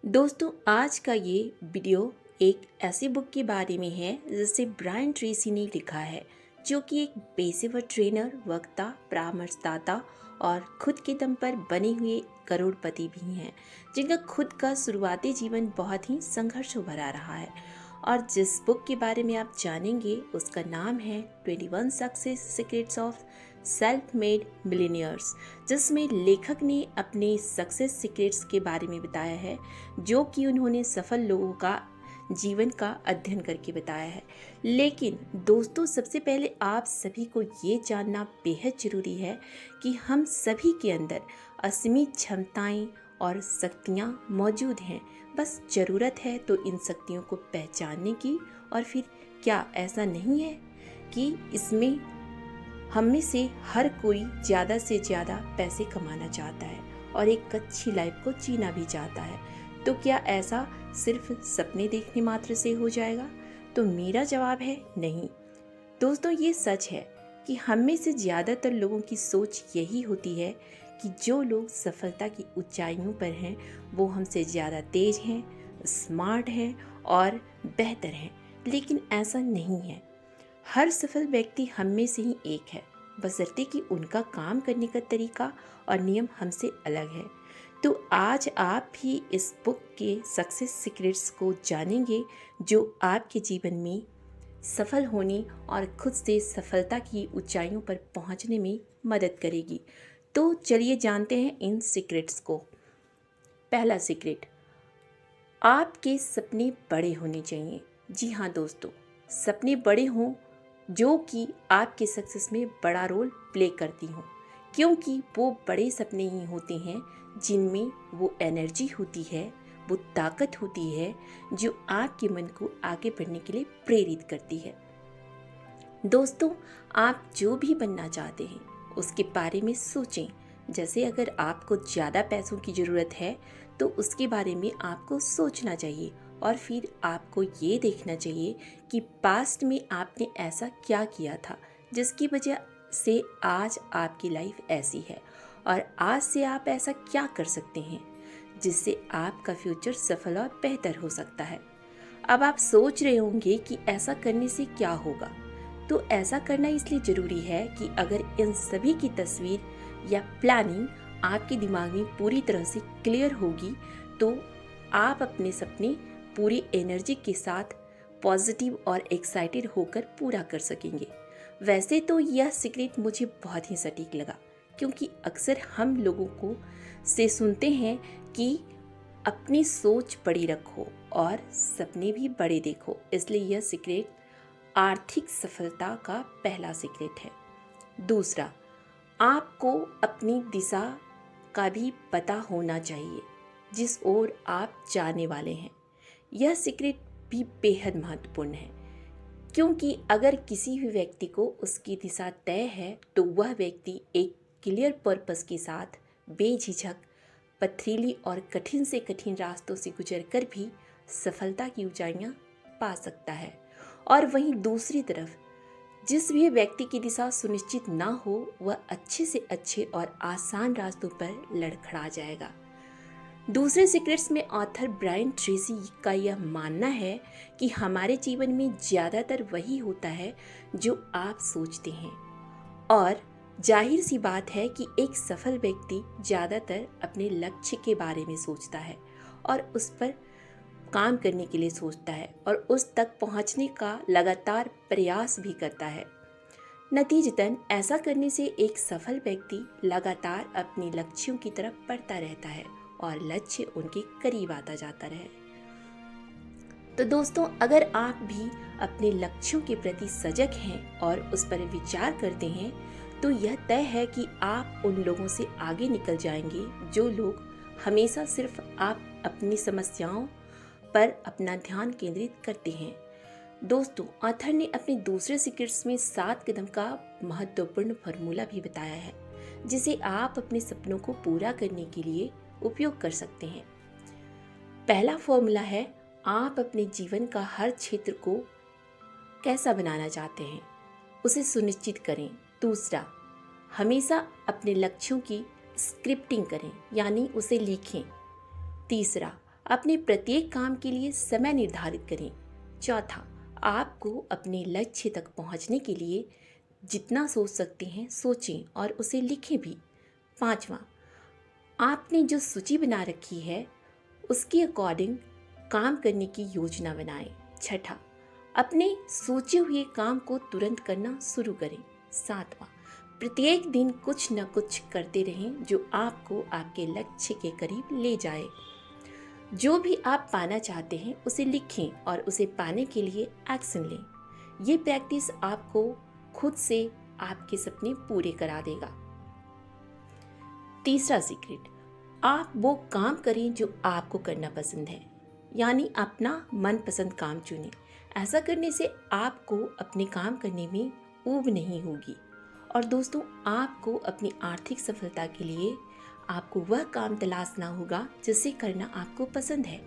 दोस्तों, आज का ये वीडियो एक ऐसी बुक के बारे में है जिसे ब्रायन ट्रेसी ने लिखा है, जो कि एक पेशेवर ट्रेनर, वक्ता, परामर्शदाता और खुद के दम पर बने हुए करोड़पति भी हैं, जिनका खुद का शुरुआती जीवन बहुत ही संघर्ष भरा रहा है। और जिस बुक के बारे में आप जानेंगे उसका नाम है 21 success secrets of self made millionaires, जिसमें लेखक ने अपने सक्सेस सीक्रेट्स के बारे में बताया है, जो कि उन्होंने सफल लोगों का जीवन का अध्ययन करके बताया है। लेकिन दोस्तों, सबसे पहले आप सभी को ये जानना बेहद ज़रूरी है कि हम सभी के अंदर असीमित क्षमताएं और शक्तियां मौजूद हैं। बस ज़रूरत है तो इन शक्तियों को पहचानने की। और फिर क्या ऐसा नहीं है कि इसमें हम में से हर कोई ज़्यादा से ज़्यादा पैसे कमाना चाहता है और एक अच्छी लाइफ को जीना भी चाहता है? तो क्या ऐसा सिर्फ सपने देखने मात्र से हो जाएगा? तो मेरा जवाब है नहीं। दोस्तों, ये सच है कि हम में से ज़्यादातर लोगों की सोच यही होती है कि जो लोग सफलता की ऊंचाइयों पर हैं वो हमसे ज़्यादा तेज हैं, स्मार्ट हैं और बेहतर हैं। लेकिन ऐसा नहीं है। हर सफल व्यक्ति हम में से ही एक है, बशर्ते कि उनका काम करने का तरीका और नियम हमसे अलग है। तो आज आप भी इस बुक के सक्सेस सीक्रेट्स को जानेंगे, जो आपके जीवन में सफल होने और खुद से सफलता की ऊंचाइयों पर पहुंचने में मदद करेगी। तो चलिए जानते हैं इन सीक्रेट्स को। पहला सीक्रेट, आपके सपने बड़े होने चाहिए। जी हाँ दोस्तों, सपने बड़े हों जो कि आपके सक्सेस में बड़ा रोल प्ले करती हों, क्योंकि वो बड़े सपने ही होते हैं जिनमें वो एनर्जी होती है, वो ताकत होती है जो आपके मन को आगे बढ़ने के लिए प्रेरित करती है। दोस्तों, आप जो भी बनना चाहते हैं उसके बारे में सोचें। जैसे अगर आपको ज़्यादा पैसों की ज़रूरत है तो उसके बारे में आपको सोचना चाहिए और फिर आपको ये देखना चाहिए कि पास्ट में आपने ऐसा क्या किया था जिसकी वजह से आज आपकी लाइफ ऐसी है, और आज से आप ऐसा क्या कर सकते हैं जिससे आपका फ्यूचर सफल और बेहतर हो सकता है। अब आप सोच रहे होंगे कि ऐसा करने से क्या होगा। तो ऐसा करना इसलिए ज़रूरी है कि अगर इन सभी की तस्वीर या प्लानिंग आपके दिमाग में पूरी तरह से क्लियर होगी तो आप अपने सपने पूरी एनर्जी के साथ पॉजिटिव और एक्साइटेड होकर पूरा कर सकेंगे। वैसे तो यह सीक्रेट मुझे बहुत ही सटीक लगा, क्योंकि अक्सर हम लोगों को से सुनते हैं कि अपनी सोच बड़ी रखो और सपने भी बड़े देखो। इसलिए यह सीक्रेट आर्थिक सफलता का पहला सीक्रेट है। दूसरा, आपको अपनी दिशा का भी पता होना चाहिए, जिस ओर आप जाने वाले हैं। यह सीक्रेट भी बेहद महत्वपूर्ण है, क्योंकि अगर किसी भी व्यक्ति को उसकी दिशा तय है तो वह व्यक्ति एक क्लियर पर्पस के साथ बेझिझक पथरीली और कठिन से कठिन रास्तों से गुजरकर भी सफलता की ऊंचाइयां पा सकता है। और वहीं दूसरी तरफ जिस भी व्यक्ति की दिशा सुनिश्चित ना हो वह अच्छे से अच्छे और आसान रास्तों पर लड़खड़ा जाएगा। दूसरे सीक्रेट्स में ऑथर ब्रायन ट्रेसी का यह मानना है कि हमारे जीवन में ज़्यादातर वही होता है जो आप सोचते हैं, और जाहिर सी बात है कि एक सफल व्यक्ति ज़्यादातर अपने लक्ष्य के बारे में सोचता है और उस पर काम करने के लिए सोचता है और उस तक पहुंचने का लगातार प्रयास भी करता है। नतीजतन ऐसा करने से एक सफल व्यक्ति लगातार अपने लक्ष्यों की तरफ बढ़ता रहता है और लक्ष्य उनके करीब आता जाता रहे। तो दोस्तों, अगर आप भी अपने लक्ष्यों के प्रति सजग हैं और उस पर विचार करते हैं तो यह तय है कि आप उन लोगों से आगे निकल जाएंगे जो लोग हमेशा सिर्फ आप अपनी समस्याओं पर अपना ध्यान केंद्रित करते हैं। दोस्तों, ऑथर ने अपने दूसरे सीक्रेट्स में 7 कदम का महत्वपूर्ण फार्मूला भी बताया है, जिसे आप अपने सपनों को पूरा करने के लिए उपयोग कर सकते हैं। पहला फॉर्मूला है, आप अपने जीवन का हर क्षेत्र को कैसा बनाना चाहते हैं उसे सुनिश्चित करें। दूसरा, हमेशा अपने लक्ष्यों की स्क्रिप्टिंग करें, यानी उसे लिखें। तीसरा, अपने प्रत्येक काम के लिए समय निर्धारित करें। चौथा, आपको अपने लक्ष्य तक पहुंचने के लिए जितना सोच सकते हैं सोचें और उसे लिखें भी। पांचवा, आपने जो सूची बना रखी है उसके अकॉर्डिंग काम करने की योजना बनाएं। छठा, अपने सोचे हुए काम को तुरंत करना शुरू करें। सातवां, प्रत्येक दिन कुछ न कुछ करते रहें जो आपको आपके लक्ष्य के करीब ले जाए। जो भी आप पाना चाहते हैं उसे लिखें और उसे पाने के लिए एक्शन लें। ये प्रैक्टिस आपको खुद से आपके सपने पूरे करा देगा। तीसरा सीक्रेट, आप वो काम करें जो आपको करना पसंद है, यानी अपना मनपसंद काम चुनें। ऐसा करने से आपको अपने काम करने में ऊब नहीं होगी। और दोस्तों, आपको अपनी आर्थिक सफलता के लिए आपको वह काम तलाशना होगा जिसे करना आपको पसंद है।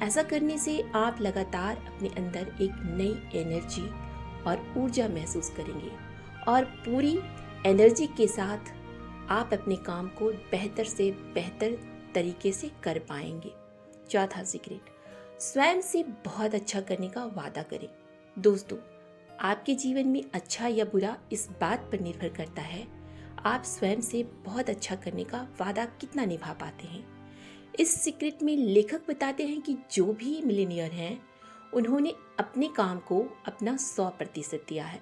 ऐसा करने से आप लगातार अपने अंदर एक नई एनर्जी और ऊर्जा महसूस करेंगे और पूरी एनर्जी के साथ आप अपने काम को बेहतर से बेहतर तरीके से कर पाएंगे। चौथा सीक्रेट, स्वयं से बहुत अच्छा करने का वादा करें। दोस्तों, आपके जीवन में अच्छा या बुरा इस बात पर निर्भर करता है आप स्वयं से बहुत अच्छा करने का वादा कितना निभा पाते हैं। इस सीक्रेट में लेखक बताते हैं कि जो भी मिलियनियर हैं उन्होंने अपने काम को अपना 100% दिया है।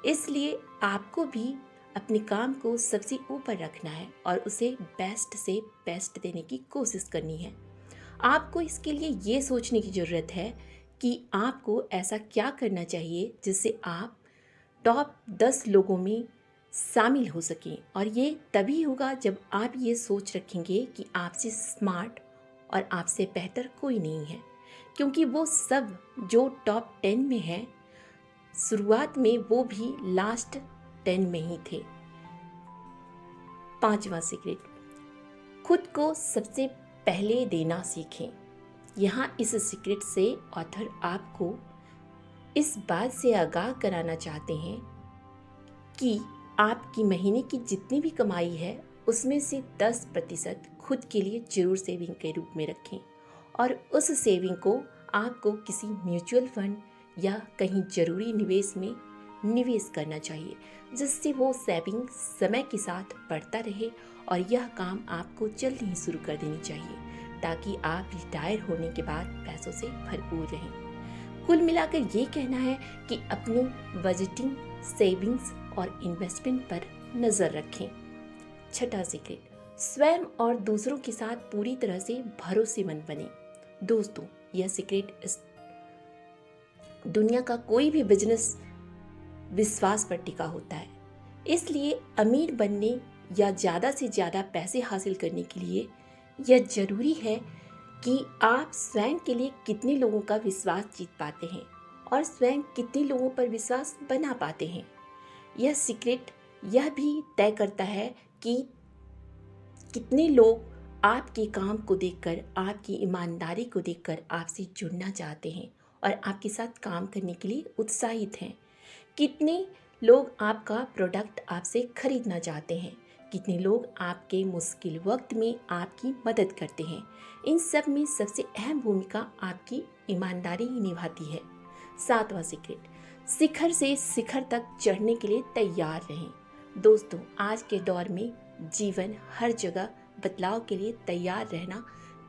इसलिए आपको भी अपने काम को सबसे ऊपर रखना है और उसे बेस्ट से बेस्ट देने की कोशिश करनी है। आपको इसके लिए ये सोचने की ज़रूरत है कि आपको ऐसा क्या करना चाहिए जिससे आप टॉप 10 लोगों में शामिल हो सकें। और ये तभी होगा जब आप ये सोच रखेंगे कि आपसे स्मार्ट और आपसे बेहतर कोई नहीं है, क्योंकि वो सब जो टॉप 10 में है शुरुआत में वो भी लास्ट 10 में ही थे। पांचवा सीक्रेट, खुद को सबसे पहले देना सीखें। यहाँ इस सीक्रेट से ऑथर आपको इस बात से आगाह कराना चाहते हैं कि आपकी महीने की जितनी भी कमाई है उसमें से 10% खुद के लिए जरूर सेविंग के रूप में रखें और उस सेविंग को आपको किसी म्यूचुअल फंड या कहीं जरूरी निवेश में निवेश करना चाहिए, जिससे वो सेविंग समय के साथ बढ़ता रहे। और यह काम आपको जल्दी ही शुरू कर देनी चाहिए ताकि आप रिटायर होने के बाद पैसों से भरपूर रहें। कुल मिलाकर ये कहना है कि अपनी बजटिंग, सेविंग्स और इन्वेस्टमेंट पर नज़र रखें। छठा सीक्रेट, स्वयं और दूसरों के साथ पूरी तरह से भरोसेमंद बने। दोस्तों, यह सीक्रेट इस दुनिया का कोई भी बिजनेस विश्वास पर टिका होता है। इसलिए अमीर बनने या ज़्यादा से ज़्यादा पैसे हासिल करने के लिए यह ज़रूरी है कि आप स्वयं के लिए कितने लोगों का विश्वास जीत पाते हैं और स्वयं कितने लोगों पर विश्वास बना पाते हैं। यह सीक्रेट यह भी तय करता है कि कितने लोग आपके काम को देखकर, आपकी ईमानदारी को देखकर आपसे जुड़ना चाहते हैं और आपके साथ काम करने के लिए उत्साहित हैं। कितने लोग आपका प्रोडक्ट आपसे खरीदना चाहते हैं, कितने लोग आपके मुश्किल वक्त में आपकी मदद करते हैं। इन सब में सबसे अहम भूमिका आपकी ईमानदारी ही निभाती है। सातवां सीक्रेट, शिखर से शिखर तक चढ़ने के लिए तैयार रहें। दोस्तों, आज के दौर में जीवन हर जगह बदलाव के लिए तैयार रहना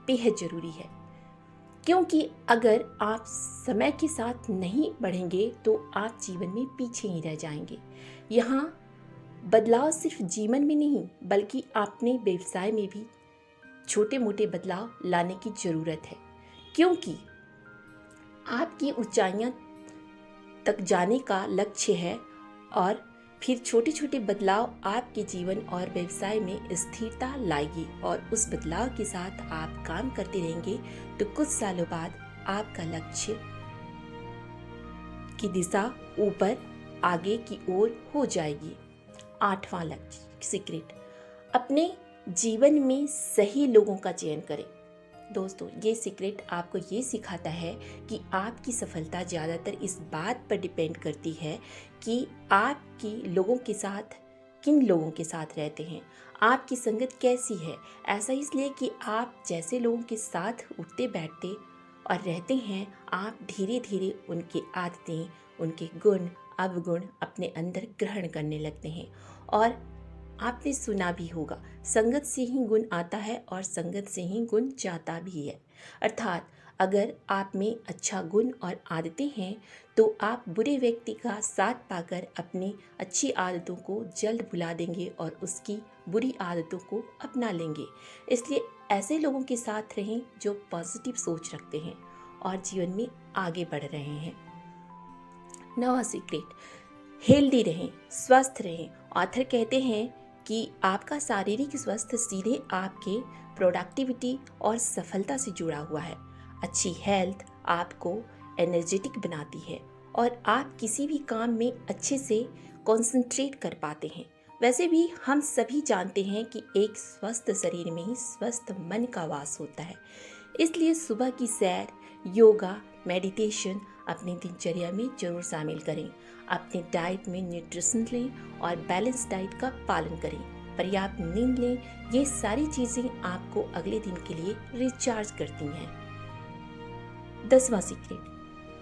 बेहद ज़रूरी है, क्योंकि अगर आप समय के साथ नहीं बढ़ेंगे तो आप जीवन में पीछे ही रह जाएंगे। यहाँ बदलाव सिर्फ जीवन में नहीं बल्कि अपने व्यवसाय में भी छोटे मोटे बदलाव लाने की ज़रूरत है, क्योंकि आपकी ऊंचाइयाँ तक जाने का लक्ष्य है और फिर छोटे छोटे बदलाव आपके जीवन और व्यवसाय में स्थिरता लाएगी और उस बदलाव के साथ आप काम करते रहेंगे तो कुछ सालों बाद आपका लक्ष्य की दिशा ऊपर आगे की ओर हो जाएगी। आठवां लक्ष्य सीक्रेट, अपने जीवन में सही लोगों का चयन करें। दोस्तों, ये सीक्रेट आपको ये सिखाता है कि आपकी सफलता ज़्यादातर इस बात पर डिपेंड करती है कि आपकी लोगों के साथ किन लोगों के साथ रहते हैं, आपकी संगत कैसी है। ऐसा इसलिए कि आप जैसे लोगों के साथ उठते बैठते और रहते हैं, आप धीरे धीरे उनकी आदतें, उनके गुण अवगुण अपने अंदर ग्रहण करने लगते हैं। और आपने सुना भी होगा, संगत से ही गुण आता है और संगत से ही गुण जाता भी है। अर्थात अगर आप में अच्छा गुण और आदतें हैं तो आप बुरे व्यक्ति का साथ पाकर अपनी अच्छी आदतों को जल्द भुला देंगे और उसकी बुरी आदतों को अपना लेंगे। इसलिए ऐसे लोगों के साथ रहें जो पॉजिटिव सोच रखते हैं और जीवन में आगे बढ़ रहे हैं। नवा सीक्रेट, हेल्दी रहें, स्वस्थ रहें। ऑथर कहते हैं कि आपका शारीरिक स्वास्थ्य सीधे आपके प्रोडक्टिविटी और सफलता से जुड़ा हुआ है। अच्छी हेल्थ आपको एनर्जेटिक बनाती है और आप किसी भी काम में अच्छे से कंसंट्रेट कर पाते हैं। वैसे भी हम सभी जानते हैं कि एक स्वस्थ शरीर में ही स्वस्थ मन का वास होता है। इसलिए सुबह की सैर, योगा, मेडिटेशन अपनी दिनचर्या में जरूर शामिल करें। अपने डाइट में न्यूट्रिशन लें और बैलेंस डाइट का पालन करें। पर्याप्त नींद लें। ये सारी चीज़ें आपको अगले दिन के लिए रिचार्ज करती हैं। 10वां सीक्रेट,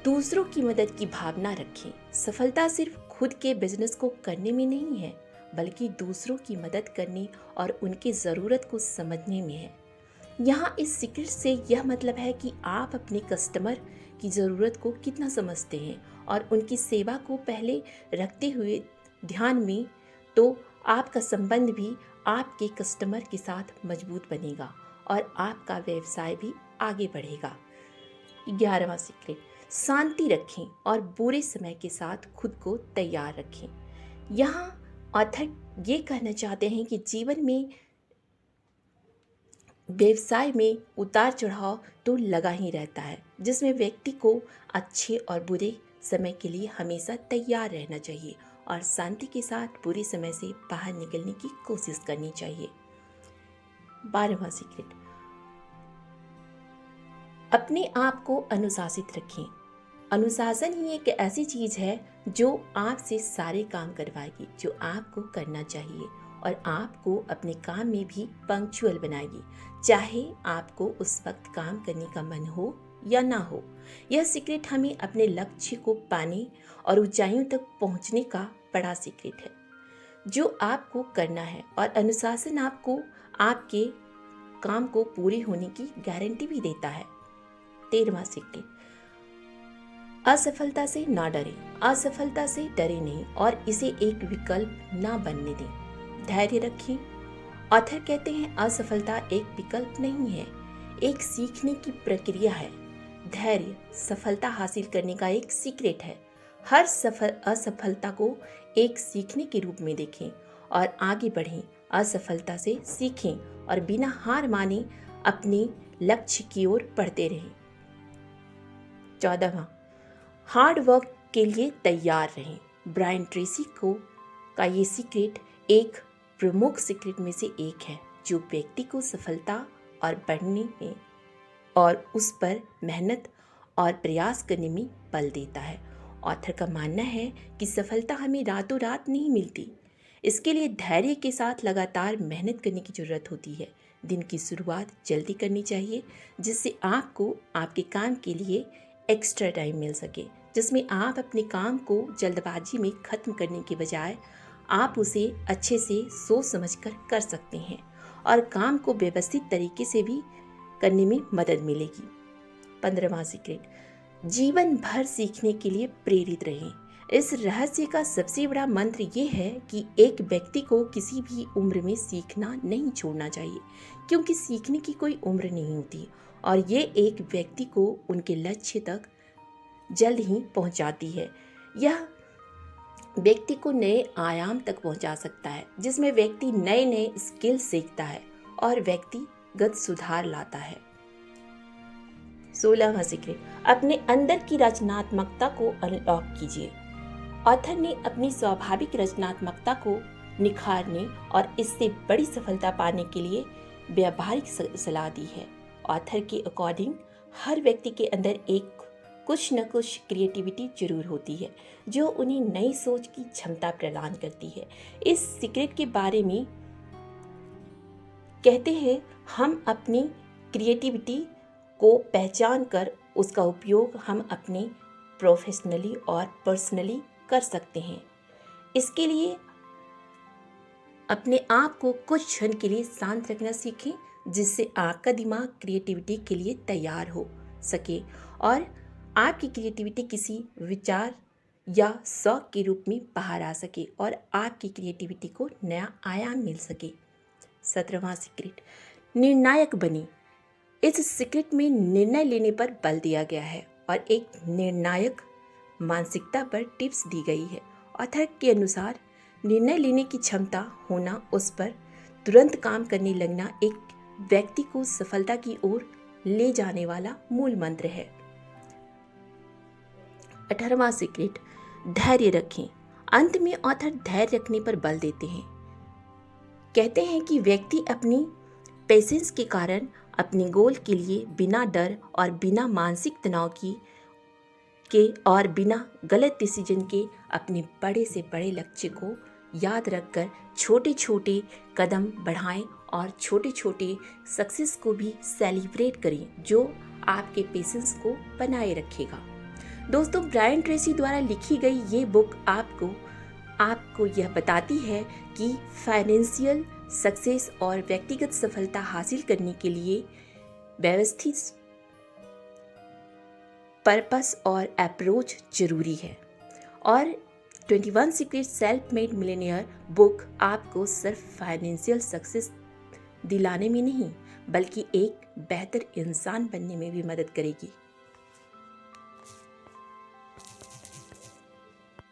दूसरों की मदद की भावना रखें। सफलता सिर्फ खुद के बिजनेस को करने में नहीं है, बल्कि दूसरों की मदद करने और उनकी ज़रूरत को समझने में है। यहाँ इस सीक्रेट से यह मतलब है कि आप अपने कस्टमर की ज़रूरत को कितना समझते हैं और उनकी सेवा को पहले रखते हुए ध्यान में, तो आपका संबंध भी आपके कस्टमर के साथ मजबूत बनेगा और आपका व्यवसाय भी आगे बढ़ेगा। 11वां सीक्रेट, शांति रखें और बुरे समय के साथ खुद को तैयार रखें। यहाँ ऑथर ये कहना चाहते हैं कि जीवन में, व्यवसाय में उतार चढ़ाव तो लगा ही रहता है, जिसमें व्यक्ति को अच्छे और बुरे समय के लिए हमेशा तैयार रहना चाहिए और शांति के साथ बुरे समय से बाहर निकलने की कोशिश करनी चाहिए। 12वां सीक्रेट, अपने आप को अनुशासित रखें। अनुशासन ही एक ऐसी चीज़ है जो आपसे सारे काम करवाएगी जो आपको करना चाहिए और आपको अपने काम में भी पंक्चुअल बनाएगी, चाहे आपको उस वक्त काम करने का मन हो या ना हो। यह सीक्रेट हमें अपने लक्ष्य को पाने और ऊंचाइयों तक पहुंचने का बड़ा सीक्रेट है जो आपको करना है, और अनुशासन आपको आपके काम को पूरे होने की गारंटी भी देता है। 13वां सीक्रेट, असफलता से ना डरें। असफलता से डरे नहीं और इसे एक विकल्प ना बनने दें। धैर्य रखें। ऑथर कहते हैं असफलता एक विकल्प नहीं है, एक सीखने की प्रक्रिया है। धैर्य सफलता हासिल करने का एक सीक्रेट है। हर असफलता को एक सीखने के रूप में देखें और आगे बढ़ें। असफलता से सीखें और बिना हार माने अपने लक्ष्य की ओर बढ़ते रहें। 14वां, हार्ड वर्क के लिए तैयार रहें। ब्रायन ट्रेसी का ये सीक्रेट एक प्रमुख सीक्रेट में से एक है जो व्यक्ति को सफलता और बढ़ने में और उस पर मेहनत और प्रयास करने में बल देता है। ऑथर का मानना है कि सफलता हमें रातों रात नहीं मिलती, इसके लिए धैर्य के साथ लगातार मेहनत करने की ज़रूरत होती है। दिन की शुरुआत जल्दी करनी चाहिए जिससे आपको आपके काम के लिए एक्स्ट्रा टाइम मिल सके, जिसमें आप अपने काम को जल्दबाजी में ख़त्म करने के बजाय आप उसे अच्छे से सोच समझकर कर सकते हैं और काम को व्यवस्थित तरीके से भी करने में मदद मिलेगी। 15वां सीक्रेट, जीवन भर सीखने के लिए प्रेरित रहें। इस रहस्य का सबसे बड़ा मंत्र ये है कि एक व्यक्ति को किसी भी उम्र में सीखना नहीं छोड़ना चाहिए, क्योंकि सीखने की कोई उम्र नहीं होती और ये एक व्यक्ति को उनके लक्ष्य तक जल्द ही पहुंचाती है। यह व्यक्ति को नए आयाम तक पहुंचा सकता है, जिसमें व्यक्ति नए नए स्किल सीखता है और व्यक्तिगत सुधार लाता है। 16वां सीक्रेट, अपने अंदर की रचनात्मकता को अनलॉक कीजिए। ऑथर ने अपनी स्वाभाविक रचनात्मकता को निखारने और इससे बड़ी सफलता पाने के लिए व्यावहारिक सलाह दी है। ऑथर के अकॉर्डिंग हर व्यक्ति के अंदर एक कुछ न कुछ क्रिएटिविटी जरूर होती है जो उन्हें नई सोच की क्षमता प्रदान करती है। इस सीक्रेट के बारे में कहते हैं, हम अपनी क्रिएटिविटी को पहचान कर उसका उपयोग हम अपने प्रोफेशनली और पर्सनली कर सकते हैं। इसके लिए अपने आप को कुछ क्षण के लिए शांत रखना सीखें, जिससे आपका दिमाग क्रिएटिविटी के लिए तैयार हो सके और आपकी क्रिएटिविटी किसी विचार या शौक के रूप में बाहर आ सके और आपकी क्रिएटिविटी को नया आयाम मिल सके। 17वां सीक्रेट, निर्णायक बने। इस सीक्रेट में निर्णय लेने पर बल दिया गया है और एक निर्णायक मानसिकता पर टिप्स दी गई है। ऑथर के अनुसार निर्णय लेने की क्षमता होना, उस पर तुरंत काम करने लगना एक व्यक्ति को सफलता की ओर ले जाने वाला मूल मंत्र है। 18वां सीक्रेट, धैर्य रखें। अंत में ऑथर धैर्य रखने पर बल देते हैं। कहते हैं कि व्यक्ति अपनी पेशेंस के कारण अपने गोल के लिए बिना डर और बिना मानसिक तनाव के और बिना गलत डिसीजन के अपने बड़े से बड़े लक्ष्य को याद रखकर छोटे छोटे कदम बढ़ाएं और छोटे छोटे सक्सेस को भी सेलिब्रेट करें, जो आपके पेशेंस को बनाए रखेगा। दोस्तों, ब्रायन ट्रेसी द्वारा लिखी गई ये बुक आपको यह बताती है कि फाइनेंशियल सक्सेस और व्यक्तिगत सफलता हासिल करने के लिए व्यवस्थित पर्पस और अप्रोच जरूरी है। और 21 secret self made millionaire book आपको सिर्फ फाइनेंशियल सक्सेस दिलाने में नहीं, बल्कि एक बेहतर इंसान बनने में भी मदद करेगी।